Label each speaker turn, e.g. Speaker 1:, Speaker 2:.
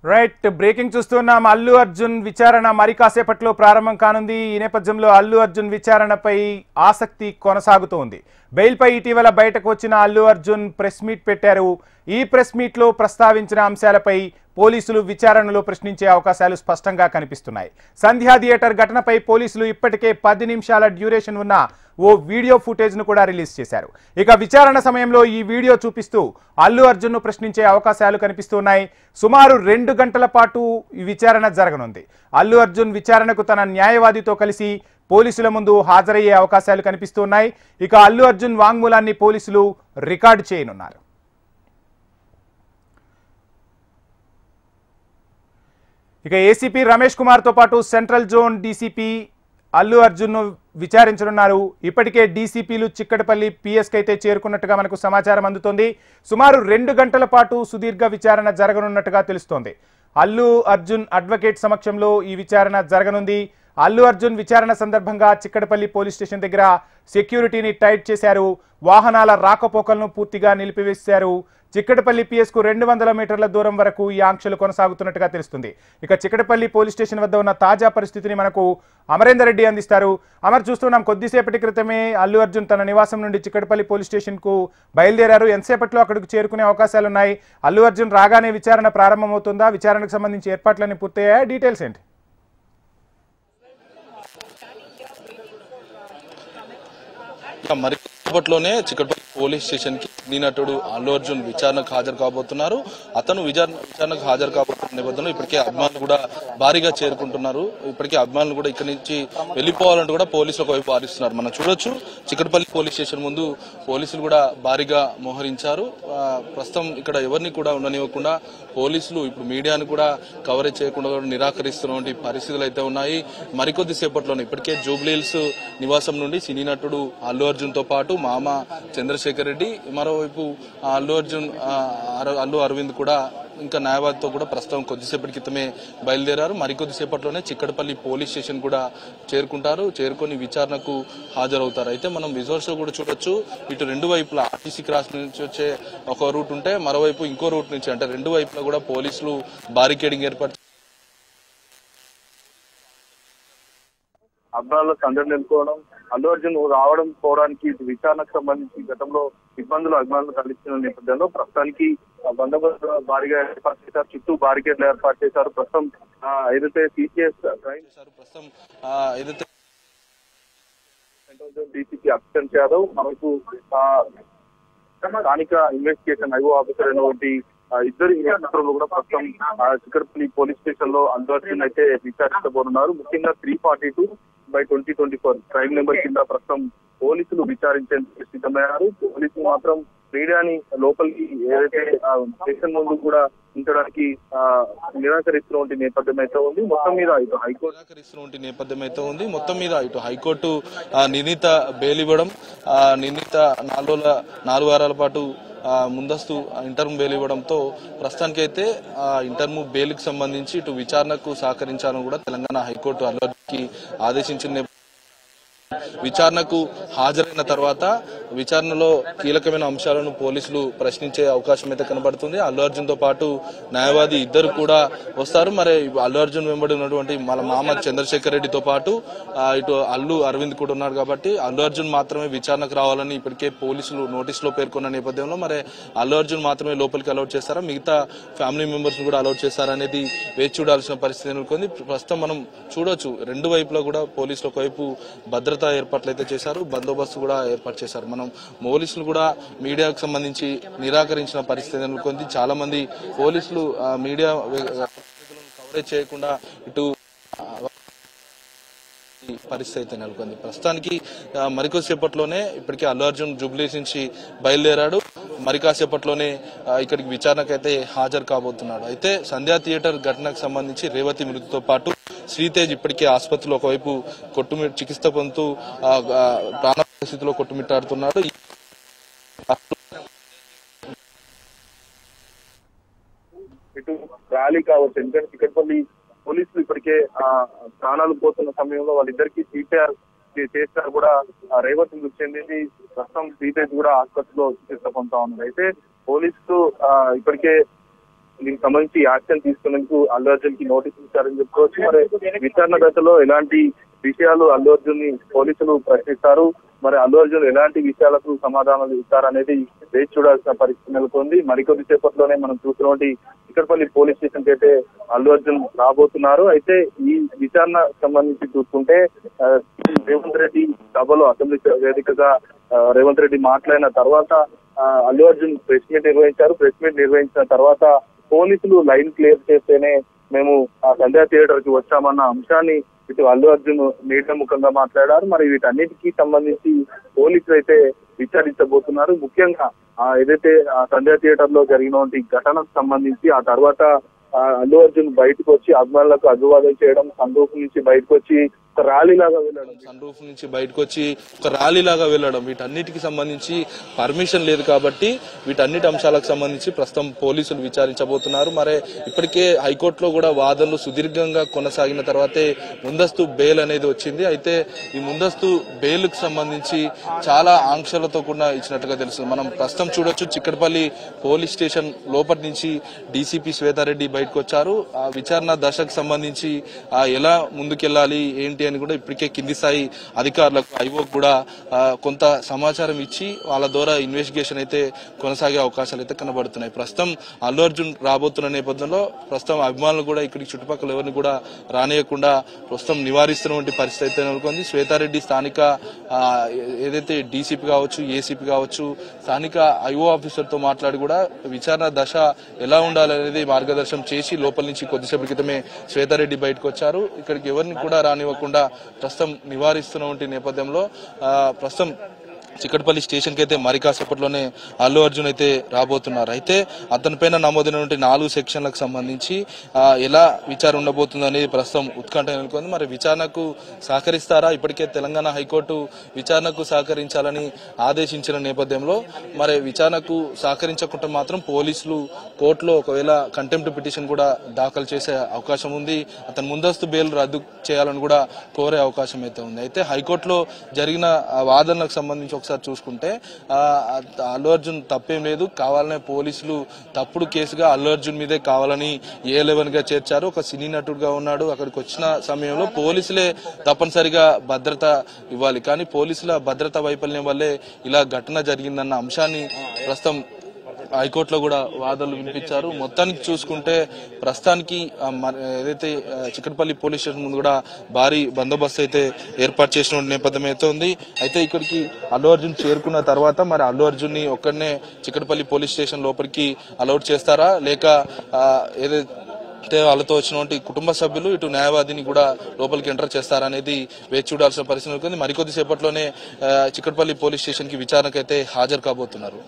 Speaker 1: Right breaking చూస్తున్నాం. అల్లు అర్జున్ విచారణ మరి కాసేపట్లో ప్రారంభం కానుంది. ఈ నేపథ్యంలో అల్లు అర్జున్ విచారణపై ఆసక్తి కొనసాగుతోంది. బెయిల్పై ఇటీవల బయటకు వచ్చిన అల్లు అర్జున్ ప్రెస్ మీట్ పెట్టారు. ఈ ప్రెస్ మీట్లో ప్రస్తావించిన అంశాలపై పోలీసులు విచారణలో ప్రశ్నించే అవకాశాలు స్పష్టంగా కనిపిస్తున్నాయి. సంధ్యా థియేటర్ ఘటనపై పోలీసులు ఇప్పటికే 10 నిమిషాల డ్యూరేషన్ ఉన్న ఓ వీడియో ఫుటేజ్ను కూడా రిలీజ్ చేశారు. ఇక విచారణ సమయంలో ఈ వీడియో చూపిస్తూ అల్లు అర్జున్ను ప్రశ్నించే అవకాశాలు కనిపిస్తున్నాయి. సుమారు 2 గంటల పాటు ఈ విచారణ జరగనుంది. అల్లు అర్జున్ విచారణకు తన న్యాయవాదితో కలిసి పోలీసుల ముందు హాజరయ్యే అవకాశాలు కనిపిస్తున్నాయి. ఇక అల్లు అర్జున్ వాంగ్మూలాన్ని పోలీసులు రికార్డు చేయనున్నారు. ఇక ఏసీపీ రమేష్ కుమార్తో పాటు సెంట్రల్ జోన్ డీసీపీ అల్లు అర్జున్ను విచారించనున్నారు. ఇప్పటికే డీసీపీలు చిక్కడపల్లి పిఎస్కి అయితే చేరుకున్నట్టుగా మనకు సమాచారం అందుతోంది. సుమారు 2 గంటల పాటు సుదీర్ఘ విచారణ జరగనున్నట్టుగా తెలుస్తోంది. అల్లు అర్జున్ అడ్వకేట్ సమక్షంలో ఈ విచారణ జరగనుంది. అల్లు అర్జున్ విచారణ సందర్భంగా చిక్కడపల్లి పోలీస్ స్టేషన్ దగ్గర సెక్యూరిటీని టైట్ చేశారు. వాహనాల రాకపోకలను పూర్తిగా నిలిపివేశారు. చిక్కడపల్లి పిఎస్కు 200 మీటర్ల దూరం వరకు ఈ ఆంక్షలు కొనసాగుతున్నట్టుగా తెలుస్తుంది. ఇక చిక్కడపల్లి పోలీస్ స్టేషన్ వద్ద ఉన్న తాజా పరిస్థితిని మనకు అమరేందర్ రెడ్డి అందిస్తారు. అమర్, చూస్తున్నాం కొద్దిసేపటి క్రితమే అల్లు అర్జున్ తన నివాసం నుండి చిక్కడపల్లి పోలీస్ స్టేషన్కు బయలుదేరారు. ఎంతసేపట్లో అక్కడికి చేరుకునే అవకాశాలున్నాయి? అల్లు అర్జున్ రాగానే విచారణ ప్రారంభమవుతుందా? విచారణకు సంబంధించి ఏర్పాట్లన్నీ పూర్తయ్యాయా? డీటెయిల్స్ ఏంటి?
Speaker 2: మరి అప్పట్లోనే చిక్కడపల్లి పోలీస్ స్టేషన్ కి నిన్నటుడు అల్లు అర్జున్ విచారణకు హాజరు కాబోతున్నారు. అతను విచారణకు హాజరు కాబోతున్న నేపథ్యంలో ఇప్పటికే అభిమానులు కూడా భారీగా చేరుకుంటున్నారు. ఇప్పటికే అభిమానులు కూడా ఇక్కడి నుంచి వెళ్లిపోవాలంటూ కూడా పోలీసులకు వైపు వారిస్తున్నారు. మనం చూడొచ్చు, చిక్కడపల్లి పోలీస్ స్టేషన్ ముందు పోలీసులు కూడా భారీగా మోహరించారు. ప్రస్తుతం ఇక్కడ ఎవరిని కూడా ఉండనివ్వకుండా పోలీసులు ఇప్పుడు మీడియాను కూడా కవరేజ్ చేయకుండా నిరాకరిస్తున్నటువంటి పరిస్థితులు అయితే ఉన్నాయి. మరికొద్ది సేపట్లోనే ఇప్పటికే జూబ్లీహిల్స్ నివాసం నుండి సినీ నటుడు అల్లు అర్జున్ తో పాటు మామ చంద్రశేఖర్ రెడ్డి, మరోవైపు అల్లు అరవింద్ కూడా ఇంకా న్యాయవాదితో కూడా ప్రస్తుతం కొద్దిసేపటి క్రితమే బయలుదేరారు. మరికొద్దిసేపట్లోనే చిక్కడపల్లి పోలీస్ స్టేషన్ కూడా చేరుకుంటారు. చేరుకొని విచారణకు హాజరవుతారు. అయితే మనం విజువల్స్ లో కూడా చూడొచ్చు, ఇటు 2 వైపులా ఆర్టీసీ క్రాస్ నుంచి వచ్చే ఒక రూట్ ఉంటే మరోవైపు ఇంకో రూట్ నుంచి, అంటే 2 వైపులా కూడా పోలీసులు బారికేడింగ్ ఏర్పాటు
Speaker 3: అభిమానుల సందడి నెలకోవడం, అల్లు అర్జున్ రావడం పోవడానికి విచారణకు సంబంధించి గతంలో ఇబ్బందులు అభిమానులు కలిగిస్తున్న నేపథ్యంలో ప్రస్తుతానికి బందోబస్తు భారీగా ఏర్పాటు చేశారు. చుట్టూ బారికేడ్లు ఏర్పాటు చేశారు. ప్రస్తుతం ఏదైతే సిసిఎస్
Speaker 2: ప్రస్తుతం ఏదైతే
Speaker 3: డీసీపీ అసిస్టెంట్ యాదవ్ మనకు స్థానిక ఇన్వెస్టిగేషన్ ఐఓ ఆఫీసర్ అయినటువంటి ఇద్దరు ఇన్స్పెక్టర్లు కూడా ప్రస్తుతం చిక్కడపల్లి పోలీస్ స్టేషన్ లో అల్లు అర్జున్ అయితే విచారించబోతున్నారు. ముఖ్యంగా 342/2024 క్రైమ్ నెంబర్ కింద ప్రస్తుతం పోలీసులు విచారించేందుకు సిద్ధమయ్యారు. పోలీసులు మాత్రం మీడియాని లోపలికి ఏదైతే స్టేషన్ ముందు కూడా ఉంచడానికి నిరాకరిస్తున్న నేపథ్యం అయితే ఉంది. మొత్తం మీద ఇటు
Speaker 2: హైకోర్టు నిర్ణీత బెయిల్ ఇవ్వడం, నిర్ణీత 4 వారాల పాటు ముందస్తు ఇంటర్మ్ బెయిల్ ఇవ్వడంతో ప్రస్తుతానికైతే ఇంటర్మ్ బెయిల్ కి సంబంధించి ఇటు విచారణకు సహకరించాలని కూడా తెలంగాణ హైకోర్టు అల్లు అర్జున్కి ఆదేశించిన విచారణకు హాజరైన తర్వాత విచారణలో కీలకమైన అంశాలను పోలీసులు ప్రశ్నించే అవకాశం అయితే కనబడుతుంది. అల్లు అర్జున్ తో పాటు న్యాయవాది ఇద్దరు కూడా వస్తారు. మరి అల్లు అర్జున్ వెంబడి ఉన్నటువంటి మన మామ చంద్రశేఖర్ రెడ్డితో పాటు ఇటు అల్లు అరవింద్ కూడా ఉన్నారు. కాబట్టి అల్లు అర్జున్ మాత్రమే విచారణకు రావాలని ఇప్పటికే పోలీసులు నోటీసులో పేర్కొన్న నేపథ్యంలో మరి అల్లు అర్జున్ మాత్రమే లోపలికి అలౌట్ చేస్తారా, మిగతా ఫ్యామిలీ మెంబర్స్ కూడా అలౌట్ చేస్తారా అనేది వేచి చూడాల్సిన పరిస్థితి నెలకొంది. ప్రస్తుతం మనం చూడొచ్చు, 2 వైపులా కూడా పోలీసులు ఒకవైపు భద్రత ఏర్పాట్లు అయితే చేశారు, బందోబస్తు కూడా ఏర్పాటు చేశారు. మనం పోలీసులు కూడా మీడియాకు సంబంధించి నిరాకరించిన పరిస్థితి నెలకొంది. చాలా మంది పోలీసులు మీడియా కవరేజ్ చేయకుండా ఇటు పరిస్థితి అయితే నెలకొంది. ప్రస్తుతానికి మరికొద్దిసేపట్లోనే ఇప్పటికే అల్లు అర్జున్ జూబ్లీహిల్స్ నుంచి బయలుదేరాడు. మరికాసేపట్లోనే ఇక్కడికి విచారణకు అయితే హాజరు కాబోతున్నాడు. అయితే సంధ్యా థియేటర్ ఘటనకు సంబంధించి రేవతి మృతితో పాటు శ్రీతేజ్ ఇప్పటికే ఆసుపత్రిలో ఒకవైపు చికిత్స పొందుతూ ప్రాణ పరిస్థితిలో కొట్టుమిట్టాడుతున్నాడు.
Speaker 3: ఇటు ర్యాలీ కావచ్చు, ఎందుకంటే చిక్కడపల్లి పోలీసులు ఇప్పటికే ప్రాణాలు పోతున్న సమయంలో వాళ్ళిద్దరికి సిపిఆర్ చేస్తారు కూడా రేవతి మృతి చెందింది. ప్రస్తుతం శ్రీతేజ్ కూడా ఆసుపత్రిలో చికిత్స పొందుతా ఉన్నారు. అయితే పోలీసులు ఇప్పటికే దీనికి సంబంధించి యాక్షన్ తీసుకునేందుకు అల్లు అర్జున్ కి నోటీస్ ఇచ్చారని చెప్పుకోవచ్చు. మరి విచారణ దశలో ఎలాంటి విషయాలు అల్లు అర్జున్ ని పోలీసులు ప్రశ్నిస్తారు, మరి అల్లు అర్జున్ ఎలాంటి విషయాలకు సమాధానాలు ఇస్తారనేది వేచి చూడాల్సిన పరిస్థితి నెలకొంది. మరికొద్ది సేపట్లోనే మనం చూసినటువంటి చిక్కడపల్లి పోలీస్ స్టేషన్ కి అయితే అల్లు అర్జున్ రాబోతున్నారు. అయితే ఈ విచారణ సంబంధించి చూసుకుంటే రేవంత్ రెడ్డి సభలో అసెంబ్లీ వేదికగా రేవంత్ రెడ్డి మాట్లాడిన తర్వాత అల్లు అర్జున్ ప్రెస్ మీట్ నిర్వహించారు. ప్రెస్ మీట్ నిర్వహించిన తర్వాత పోలీసులు లైన్ క్లియర్ చేస్తేనే మేము ఆ సంధ్యా థియేటర్ కి వచ్చామన్న అంశాన్ని ఇటు అల్లు అర్జున్ మీడియా ముఖంగా మాట్లాడారు. మరి వీటన్నిటికీ సంబంధించి పోలీసులు అయితే విచారించబోతున్నారు. ముఖ్యంగా ఏదైతే ఆ సంధ్యా థియేటర్ లో జరిగినటువంటి ఘటనకు సంబంధించి ఆ తర్వాత అల్లు అర్జున్ బయటకు వచ్చి అభిమానులకు అభివాదం చేయడం, సందూపు నుంచి బయటకు వచ్చి ఒక ర్యాలీ లాగా వెళ్ళడం, వీటన్నిటికి సంబంధించి పర్మిషన్ లేదు కాబట్టి వీటన్నిటి అంశాలకు సంబంధించి ప్రస్తుతం పోలీసులు విచారించబోతున్నారు. మరి ఇప్పటికే హైకోర్టులో కూడా వాదనలు సుదీర్ఘంగా కొనసాగిన తర్వాతే ముందస్తు బెయిల్ అనేది వచ్చింది. అయితే ఈ ముందస్తు బెయిల్ కు సంబంధించి చాలా ఆంక్షలతో కూడా ఇచ్చినట్టుగా తెలుస్తుంది. మనం ప్రస్తుతం చూడొచ్చు, చిక్కడపల్లి పోలీస్ స్టేషన్ లోపటి నుంచి డీసీపీ శ్వేతారెడ్డి బయటకు వచ్చారు. ఆ విచారణ దశకు సంబంధించి ఎలా ముందుకెళ్లాలి ఏంటి అని కూడా ఇప్పటికే కింది స్థాయి అధికారులకు ఐఓ కూడా కొంత సమాచారం ఇచ్చి వాళ్ళ ద్వారా ఇన్వెస్టిగేషన్ అయితే కొనసాగే అవకాశాలు అయితే కనబడుతున్నాయి. ప్రస్తుతం అల్లు అర్జున్ రాబోతున్న నేపథ్యంలో ప్రస్తుతం అభిమానులు కూడా ఇక్కడికి చుట్టుపక్కల ఎవరిని కూడా రానియకుండా ప్రస్తుతం నివారిస్తున్నటువంటి పరిస్థితి అయితే నెలకొంది. శ్వేతారెడ్డి స్థానిక ఏదైతే డీసీపీ కావచ్చు, ఏసీపీ కావచ్చు, స్థానిక ఐఓ ఆఫీసర్ తో మాట్లాడి కూడా విచారణ దశ ఎలా ఉండాలనేది మార్గదర్శనం చేసి లోపల నుంచి కొద్దిసేపటి క్రితమే శ్వేతారెడ్డి బయటకు వచ్చారు. ఇక్కడికి ఎవరిని కూడా రానివ్వకుండా ప్రస్తుతం నివారిస్తున్నటువంటి నేపథ్యంలో ప్రస్తుతం చిక్కడపల్లి స్టేషన్ కి అయితే మరి కాసేపట్లోనే అల్లు అర్జున్ అయితే రాబోతున్నారు. అయితే అతనిపైన నమోదైనటువంటి 4 సెక్షన్లకు సంబంధించి ఎలా విచారణ ఉండబోతుంది అనేది ప్రస్తుతం ఉత్కంఠ నెలకొంది. మరి విచారణకు సహకరిస్తారా? ఇప్పటికే తెలంగాణ హైకోర్టు విచారణకు సహకరించాలని ఆదేశించిన నేపథ్యంలో మరి విచారణకు సహకరించకుండా మాత్రం పోలీసులు కోర్టులో ఒకవేళ కంటెంప్ట్ పిటిషన్ కూడా దాఖలు చేసే అవకాశం ఉంది. అతను ముందస్తు బెయిల్ రద్దు చేయాలని కూడా కోరే అవకాశం అయితే ఉంది. అయితే హైకోర్టులో జరిగిన వాదనలకు సంబంధించి ఒకసారి చూసుకుంటే అల్లు అర్జున్ తప్పేం లేదు, కావాలనే పోలీసులు తప్పుడు కేసుగా అల్లు అర్జున్ మీదే కావాలని A11 గా చేర్చారు. ఒక సినీ నటుడుగా ఉన్నాడు. అక్కడికి వచ్చిన సమయంలో పోలీసులే తప్పనిసరిగా భద్రత ఇవ్వాలి, కానీ పోలీసుల భద్రతా వైఫల్యం వల్లే ఇలా ఘటన జరిగిందన్న అంశాన్ని ప్రస్తుతం హైకోర్టులో కూడా వాదనలు వినిపించారు. మొత్తానికి చూసుకుంటే ప్రస్తుతానికి ఏదైతే చిక్కడపల్లి పోలీస్ స్టేషన్ ముందు కూడా భారీ బందోబస్తు అయితే ఏర్పాటు చేసిన నేపథ్యం అయితే ఉంది. అయితే ఇక్కడికి అల్లు అర్జున్ చేరుకున్న తర్వాత మరి అల్లు అర్జున్ ని ఒక్కడనే చిక్కడపల్లి పోలీస్ స్టేషన్ లోపలికి అలౌట్ చేస్తారా, లేక ఏదైతే వాళ్ళతో వచ్చినటువంటి కుటుంబ సభ్యులు ఇటు న్యాయవాదిని కూడా లోపలికి ఎంటర్ చేస్తారనేది వేచి చూడాల్సిన పరిస్థితి ఉంది. మరికొద్ది సేపట్లోనే చిక్కడపల్లి పోలీస్ స్టేషన్ కి విచారణకైతే హాజరు కాబోతున్నారు.